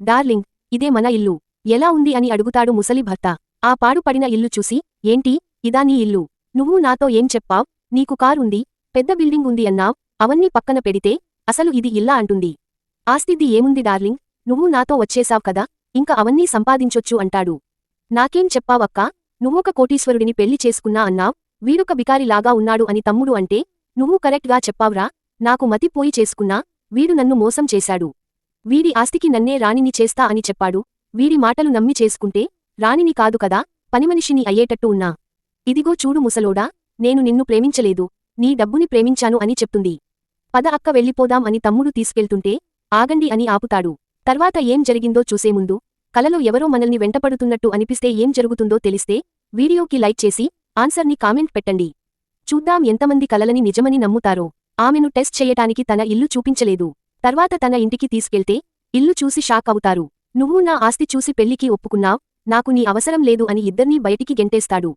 Darling, ఇదే మన ఇల్లు. ఎలా ఉంది అని అడుగుతాడు ముసలి భర్త. ఆ పాడుపడిన ఇల్లు చూసి, ఏంటి, ఇదా నీ ఇల్లు? నువ్వు నాతో ఏం చెప్పావ్? నీకు కారుంది, పెద్ద బిల్డింగ్ ఉంది అన్నావ్, అవన్నీ పక్కన పెడితే అసలు ఇది ఇల్లా అంటుంది. ఆస్తిది ఏముంది డార్లింగ్, నువ్వు నాతో వచ్చేశావ్ కదా, ఇంక అవన్నీ సంపాదించొచ్చు అంటాడు. నాకేం చెప్పావక్కా, నువ్వొక కోటీశ్వరుడిని పెళ్లి చేసుకున్నా అన్నావ్, వీడొక బికారిలాగా ఉన్నాడు అని తమ్ముడు అంటే, నువ్వు కరెక్ట్గా చెప్పావ్రా, నాకు మతిపోయి చేసుకున్నా, వీడు నన్ను మోసం చేశాడు. వీడి ఆస్తికి నన్నే రాణిని చేస్తా అని చెప్పాడు, వీడి మాటలు నమ్మి చేసుకుంటే రాణిని కాదు కదా, పనిమనిషిని అయ్యేటట్టు ఉన్నా. ఇదిగో చూడు ముసలోడా, నేను నిన్ను ప్రేమించలేదు, నీ డబ్బుని ప్రేమించాను అని చెప్తుంది. పద అక్క వెళ్ళిపోదాం అని తమ్ముడు తీసుకెళ్తుంటే, ఆగండి అని ఆపుతాడు. తర్వాత ఏం జరిగిందో చూసేముందు, కలలో ఎవరో మనల్ని వెంటపడుతున్నట్టు అనిపిస్తే ఏం జరుగుతుందో తెలిస్తే వీడియోకి లైక్ చేసి ఆన్సర్ని కామెంట్ పెట్టండి. చూద్దాం ఎంతమంది కలలని నిజమని నమ్ముతారో. ఆమెను టెస్ట్ చేయటానికి తన ఇల్లు చూపించలేదు. తర్వాత తన ఇంటికి తీసుకెళ్తే ఇల్లు చూసి షాక్ అవుతారు. నువ్వు నా ఆస్తి చూసి పెళ్లికి ఒప్పుకున్నావ్, నాకు నీ అవసరం లేదు అని ఇద్దర్నీ బయటికి గెంటేస్తాడు.